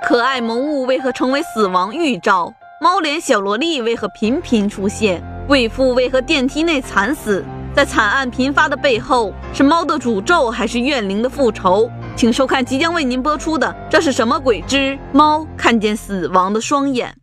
可爱萌物为何成为死亡预兆？猫脸小萝莉为何频频出现？贵妇为何电梯内惨死？在惨案频发的背后，是猫的诅咒还是怨灵的复仇？请收看即将为您播出的《这是什么鬼之猫看见死亡的双眼》。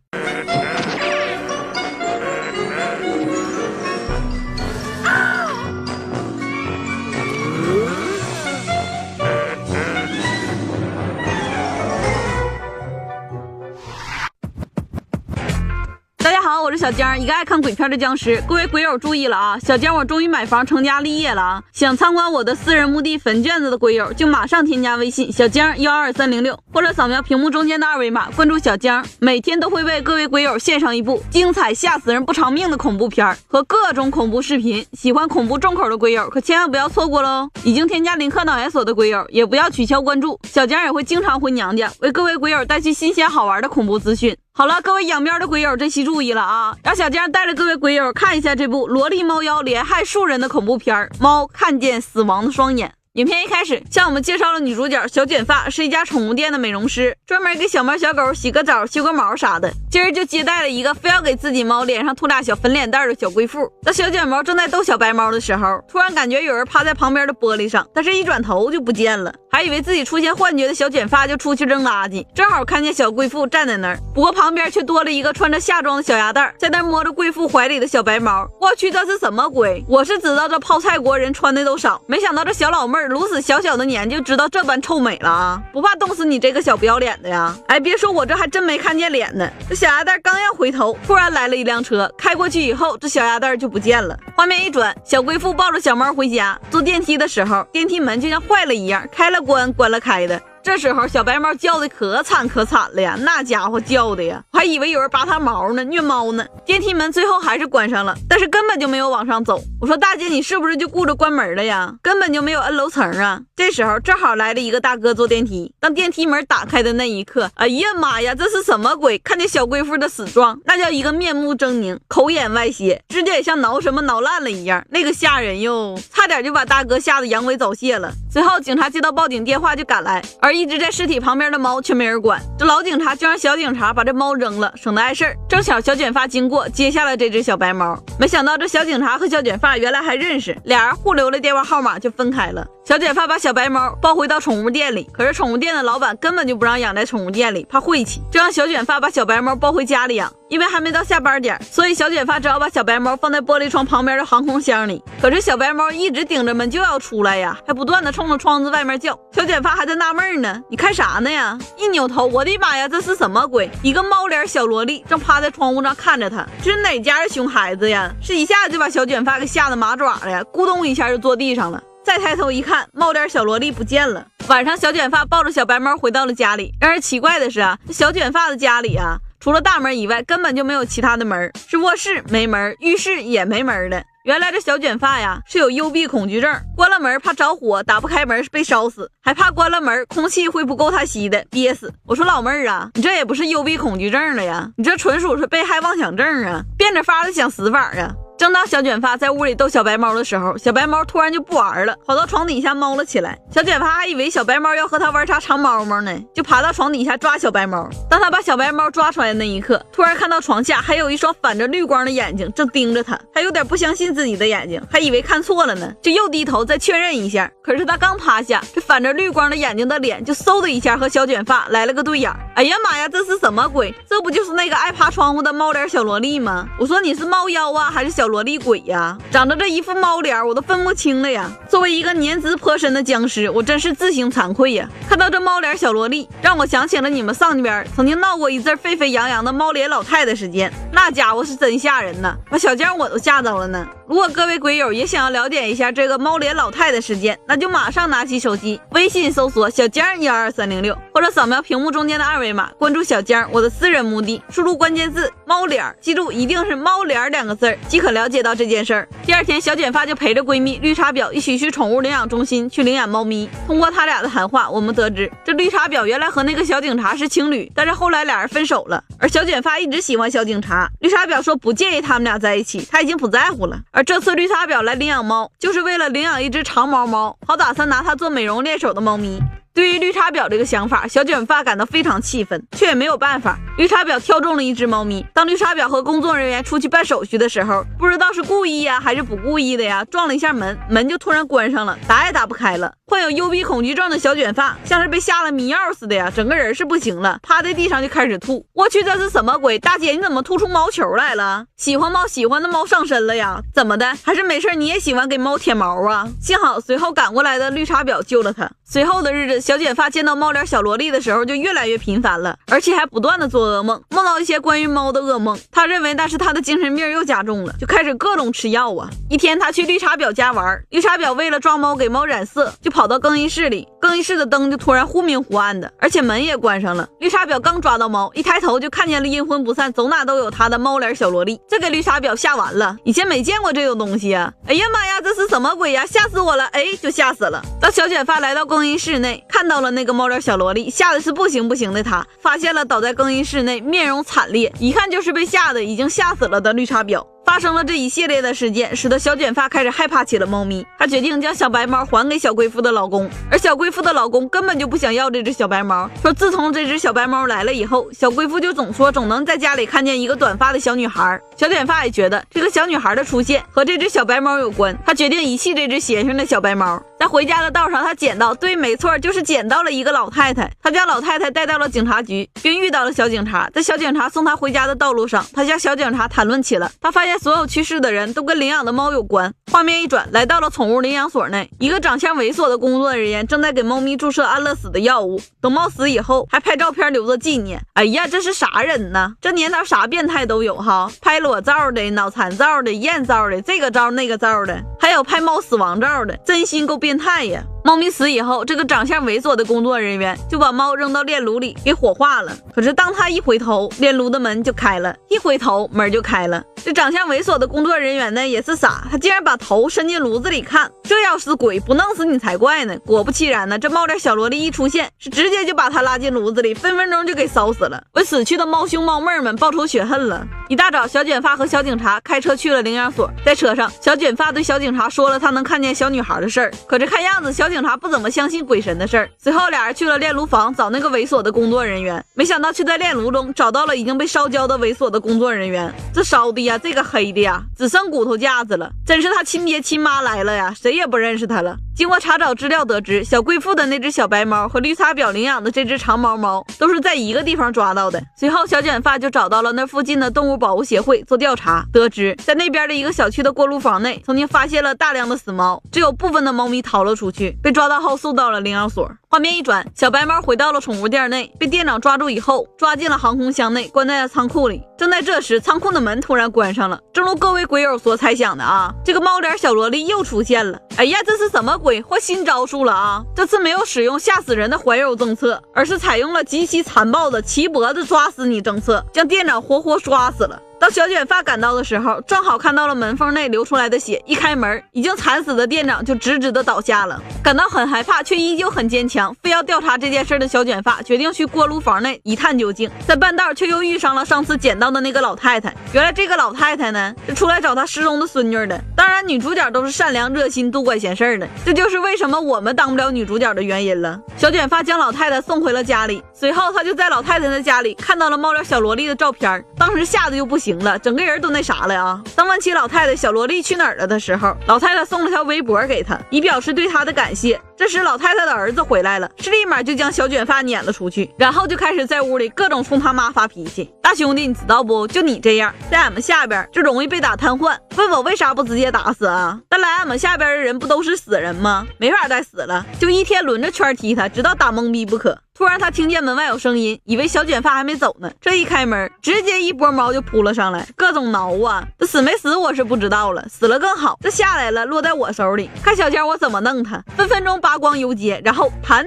大家好，我是小江，一个爱看鬼片的僵尸。各位鬼友注意了啊！小江我终于买房成家立业了啊！想参观我的私人墓地坟卷子的鬼友，就马上添加微信小江12306，或者扫描屏幕中间的二维码关注小江，每天都会为各位鬼友献上一部精彩吓死人不偿命的恐怖片和各种恐怖视频。喜欢恐怖重口的鬼友可千万不要错过喽！已经添加林克脑研所的鬼友也不要取消关注，小江也会经常回娘家为各位鬼友带去新鲜好玩的恐怖资讯。好了，各位养喵的鬼友这期注意了啊！让小江带着各位鬼友看一下这部萝莉猫妖连害数人的恐怖片《猫看见死亡的双眼》。影片一开始向我们介绍了女主角小卷发是一家宠物店的美容师，专门给小猫小狗洗个澡修个毛啥的。今儿就接待了一个非要给自己猫脸上涂俩小粉脸蛋的小贵妇。当小卷毛正在逗小白猫的时候，突然感觉有人趴在旁边的玻璃上，但是一转头就不见了，还以为自己出现幻觉的小卷发就出去扔垃圾，正好看见小贵妇站在那儿，不过旁边却多了一个穿着夏装的小鸭蛋在那摸着贵妇怀里的小白猫。我去，这是什么鬼？我是知道这泡菜国人穿的都少，没想到这小老妹儿如此小小的年就知道这般臭美了啊！不怕冻死你这个小不要脸的呀！哎，别说我这还真没看见脸呢。这小鸭蛋刚要回头，突然来了一辆车，开过去以后，这小鸭蛋就不见了。画面一转，小贵妇抱着小猫回家，坐电梯的时候，电梯门就像坏了一样，开了关，关了开的。这时候小白猫叫的可惨了呀，那家伙叫的呀，我还以为有人拔它毛呢，虐猫呢。电梯门最后还是关上了，但是根本就没有往上走。我说大姐，你是不是就顾着关门了呀？根本就没有摁楼层啊。这时候正好来了一个大哥坐电梯，当电梯门打开的那一刻，哎呀妈呀，这是什么鬼？看见小贵妇的死状，那叫一个面目狰狞，口眼歪斜，指甲也像挠什么挠烂了一样，那个吓人哟，差点就把大哥吓得阳痿早泄了。随后警察接到报警电话就赶来，而一直在尸体旁边的猫却没人管，这老警察就让小警察把这猫扔了，省得碍事儿。正巧小卷发经过，接下了这只小白猫。没想到这小警察和小卷发原来还认识，俩人互留了电话号码就分开了。小卷发把小白猫抱回到宠物店里，可是宠物店的老板根本就不让养在宠物店里，怕晦气，就让小卷发把小白猫抱回家里养。因为还没到下班点，所以小卷发只好把小白猫放在玻璃窗旁边的航空箱里。可是小白猫一直顶着门就要出来呀，还不断的冲着窗子外面叫。小卷发还在纳闷呢，你看啥呢呀？一扭头，我的妈呀，这是什么鬼？一个猫脸小萝莉正趴在窗户上看着他，这是哪家的熊孩子呀？是一下子就把小卷发给吓得麻爪了呀，咕咚一下就坐地上了。再抬头一看，猫脸小萝莉不见了。晚上小卷发抱着小白猫回到了家里，让人奇怪的是啊，小卷发的家里啊，除了大门以外根本就没有其他的门，是卧室没门，浴室也没门的。原来这小卷发呀是有幽闭恐惧症，关了门怕着火，打不开门是被烧死，还怕关了门空气会不够他吸的憋死。我说老妹儿啊，你这也不是幽闭恐惧症了呀，你这纯属是被害妄想症啊，变着法的想死法啊。正当小卷发在屋里逗小白猫的时候，小白猫突然就不玩了，跑到床底下猫了起来。小卷发还以为小白猫要和他玩啥长猫猫呢，就爬到床底下抓小白猫。当他把小白猫抓出来的那一刻，突然看到床下还有一双反着绿光的眼睛正盯着他，他有点不相信自己的眼睛，还以为看错了呢，就又低头再确认一下。可是他刚趴下，这反着绿光的眼睛的脸就嗖的一下和小卷发来了个对眼。哎呀妈呀，这是什么鬼？这不就是那个爱爬窗户的猫脸小萝莉吗？我说你是猫妖啊还是小萝莉鬼呀？长着这一副猫脸我都分不清了呀。作为一个年资颇深的僵尸，我真是自行惭愧呀。看到这猫脸小萝莉，让我想起了你们上边曾经闹过一阵沸沸扬扬的猫脸老太太事件，那家伙是真吓人呢，把小江我都吓着了呢。如果各位鬼友也想要了解一下这个猫脸老太太事件，那就马上拿起手机微信搜索小江12306，或者扫描屏幕中间的二维码关注小江我的私人墓地，输入关键字猫脸，记住一定是猫脸2个字，即可了解到这件事儿。第二天小卷发就陪着闺蜜绿茶婊一起去宠物领养中心去领养猫咪。通过他俩的谈话，我们得知这绿茶婊原来和那个小警察是情侣，但是后来俩人分手了，而小卷发一直喜欢小警察。绿茶婊说不介意他们俩在一起，他已经不在乎了。而这次绿茶婊来领养猫，就是为了领养一只长毛猫，好打算拿它做美容练手的猫咪。对于绿茶婊这个想法，小卷发感到非常气愤，却也没有办法。绿茶婊挑中了一只猫咪。当绿茶婊和工作人员出去办手续的时候，不知道是故意呀还是不故意的呀，撞了一下门，门就突然关上了，打也打不开了。患有幽闭恐惧症的小卷发像是被下了迷药似的呀，整个人是不行了，趴在地上就开始吐。我去，这是什么鬼？大姐你怎么吐出毛球来了？喜欢猫喜欢的猫上身了呀？怎么的？还是没事你也喜欢给猫舔毛啊？幸好随后赶过来的绿茶婊救了他。随后的日子，小卷发见到猫脸小萝莉的时候就越来越频繁了，而且还不断的做噩梦，梦到一些关于猫的噩梦。他认为那是他的精神病又加重了，就开始各种吃药啊。一天他去绿茶婊家玩，绿茶婊为了抓猫给猫染色，就跑到更衣室里，更衣室的灯就突然忽明忽暗的，而且门也关上了。绿茶婊刚抓到猫，一抬头就看见了阴魂不散走哪都有他的猫脸小萝莉，这给绿茶婊吓完了，以前没见过这种东西啊！哎呀妈呀，这是什么鬼呀？吓死我了！哎，就吓死了。当小卷发来到更衣室内，看到了那个猫脸小萝莉，吓得是不行不行的他，发现了倒在更衣室内面容惨烈，一看就是被吓得已经吓死了的绿茶婊。发生了这一系列的事件，使得小卷发开始害怕起了猫咪。他决定将小白猫还给小贵妇的老公，而小贵妇的老公根本就不想要这只小白猫，说自从这只小白猫来了以后，小贵妇就总能在家里看见一个短发的小女孩。小卷发也觉得这个小女孩的出现和这只小白猫有关，他决定遗弃这只邪性的小白猫。在回家的道上，他捡到，对，没错，就是捡到了一个老太太。他将老太太带到了警察局，并遇到了小警察。在小警察送他回家的道路上，他向小警察谈论起了他发现所有去世的人都跟领养的猫有关。画面一转，来到了宠物领养所内，一个长相猥琐的工作人员正在给猫咪注射安乐死的药物，等猫死以后还拍照片留作纪念。哎呀，这是啥人呢？这年头啥变态都有哈，拍裸照的、脑残照的、艳照的，这个照那个照的，还有拍猫死亡照的，真心够变态呀。猫咪死以后，这个长相猥琐的工作人员就把猫扔到炼炉里给火化了。可是当他一回头，炼炉的门就开了，一回头门就开了。这长相猥琐的工作人员呢也是傻，他竟然把头伸进炉子里看，这要是鬼不弄死你才怪呢。果不其然呢，这猫脸小萝莉一出现，是直接就把他拉进炉子里，分分钟就给烧死了，为死去的猫兄猫妹们报仇雪恨了。一大早，小卷发和小警察开车去了领养所，在车上，小卷发对小警察说了他能看见小女孩的事儿，可是看样子小警察不怎么相信鬼神的事儿。随后俩人去了炼炉房找那个猥琐的工作人员，没想到却在炼炉中找到了已经被烧焦的猥琐的工作人员。这烧的呀，这个黑的呀，只剩骨头架子了，真是他亲爹亲妈来了呀，谁也不认识他了。经过查找资料得知，小贵妇的那只小白猫和绿茶婊领养的这只长毛猫都是在一个地方抓到的。随后小卷发就找到了那附近的动物保护协会做调查，得知在那边的一个小区的锅炉房内曾经发现了大量的死猫，只有部分的猫咪逃了出去，被抓到后送到了领养所。画面一转，小白猫回到了宠物店内，被店长抓住以后抓进了航空箱内，关在了仓库里。正在这时，仓库的门突然关上了，正如各位鬼友所猜想的啊，这个猫脸小萝莉又出现了。哎呀，这是什么鬼？换新招数了啊！这次没有使用吓死人的怀柔政策，而是采用了极其残暴的齐脖子抓死你政策，将店长活活抓死了。当小卷发赶到的时候，正好看到了门缝内流出来的血，一开门，已经惨死的店长就直直的倒下了。感到很害怕却依旧很坚强，非要调查这件事的小卷发决定去锅炉房内一探究竟。在半道却又遇上了上次捡到的那个老太太。原来这个老太太呢，是出来找她失踪的孙女的。当然女主角都是善良热心多管闲事的，这就是为什么我们当不了女主角的原因了。小卷发将老太太送回了家里，随后他就在老太太的家里看到了猫脸小萝莉的照片，当时吓得就不行了，整个人都那啥了啊。当问起老太太小萝莉去哪儿了的时候，老太太送了条微博给她，以表示对她的感谢。这时老太太的儿子回来了，是立马就将小卷发撵了出去，然后就开始在屋里各种冲他妈发脾气。大兄弟你知道不，就你这样在俺们下边就容易被打瘫痪，问我为啥不直接打死啊？但来俺们下边的人不都是死人吗？没法再死了，就一天轮着圈踢他，直到打懵逼不可。突然他听见门外有声音，以为小卷发还没走呢，这一开门直接一波猫就扑了上来，各种挠啊。这死没死我是不知道了，死了更好，这下来了落在我手里，看小江我怎么弄他。分分钟拔光游街，然后弹。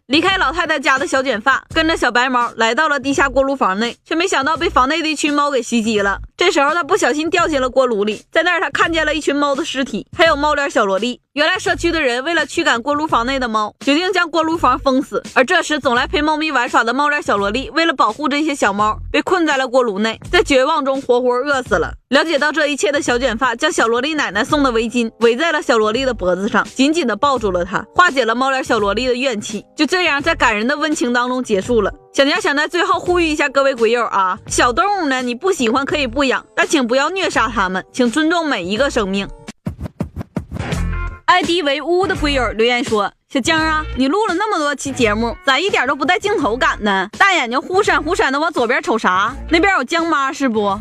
离开老太太家的小卷发跟着小白猫来到了地下锅炉房内，却没想到被房内的一群猫给袭击了，这时候他不小心掉进了锅炉里，在那儿他看见了一群猫的尸体，还有猫脸小萝莉。原来社区的人为了驱赶锅炉房内的猫，决定将锅炉房封死。而这时总来陪猫咪玩耍的猫脸小萝莉为了保护这些小猫，被困在了锅炉内，在绝望中活活饿死了。了解到这一切的小卷发将小萝莉奶奶送的围巾围在了小萝莉的脖子上，紧紧地抱住了她，化解了猫脸小萝莉的怨气。就这样在感人的温情当中结束了。小娘想在最后呼吁一下各位鬼友啊，小动物呢，你不喜欢可以不养，但请不要虐杀它们，请尊重每一个生命。ID 为乌的龟友留言说，小江啊，你录了那么多期节目，咋一点都不带镜头感呢？大眼睛忽闪忽闪的往左边瞅啥？那边有江妈是不？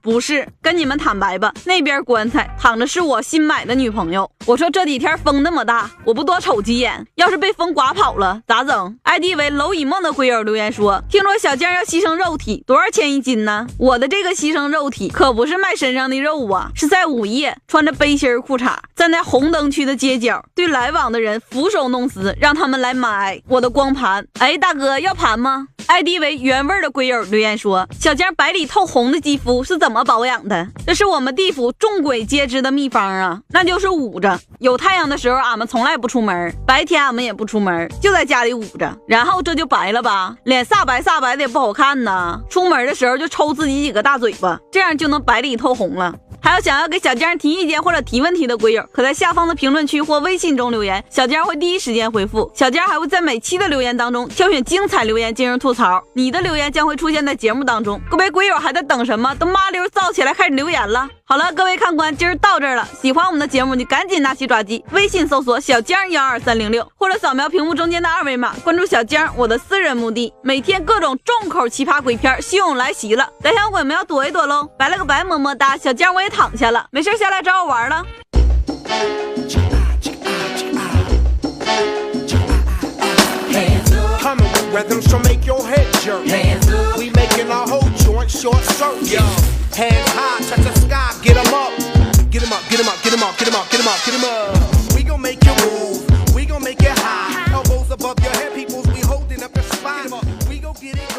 不是，跟你们坦白吧，那边棺材躺着是我新买的女朋友。我说这几天风那么大，我不多瞅几眼，要是被风刮跑了咋整？ ID 为蝼蚁梦的龟友留言说，听说小江要牺牲肉体，多少钱一斤呢？我的这个牺牲肉体可不是卖身上的肉啊，是在午夜穿着背心裤衩站在红灯区的街角，对来往的人俯首弄死，让他们来买我的光盘。哎，大哥要盘吗？ ID 为原味的龟友留言说，小江白里透红的肌肤是怎么保养的？这是我们地府众鬼皆知的秘方啊，那就是捂着。有太阳的时候俺们从来不出门，白天俺们也不出门，就在家里捂着，然后这就白了吧，脸煞白的也不好看呢。出门的时候就抽自己几个大嘴巴，这样就能白里透红了。还有想要给小江提意见或者提问题的龟友，可在下方的评论区或微信中留言，小江会第一时间回复。小江还会在每期的留言当中挑选精彩留言进行吐槽，你的留言将会出现在节目当中。各位龟友还在等什么？都麻溜造起来开始留言了。好了，各位看官，今儿到这儿了。喜欢我们的节目，你赶紧拿起抓机，微信搜索小江12306，或者扫描屏幕中间的二维码，关注小江我的私人墓地，每天各种重口奇葩鬼片汹涌来袭了，胆小鬼们要躲一躲喽。拜了个拜，么么哒，小江我也躺下了，没事下来找我玩了。Rhythm so make your head jerk. We making our whole joint short circuit. Hands high, touch the sky, get 'em up. Get 'em up, get 'em up, get 'em up, get 'em up, get 'em up, get 'em up. We gon' make you move, we gon' make it high. Elbows above your head, peoples, we holding up your spine. We gon' get it.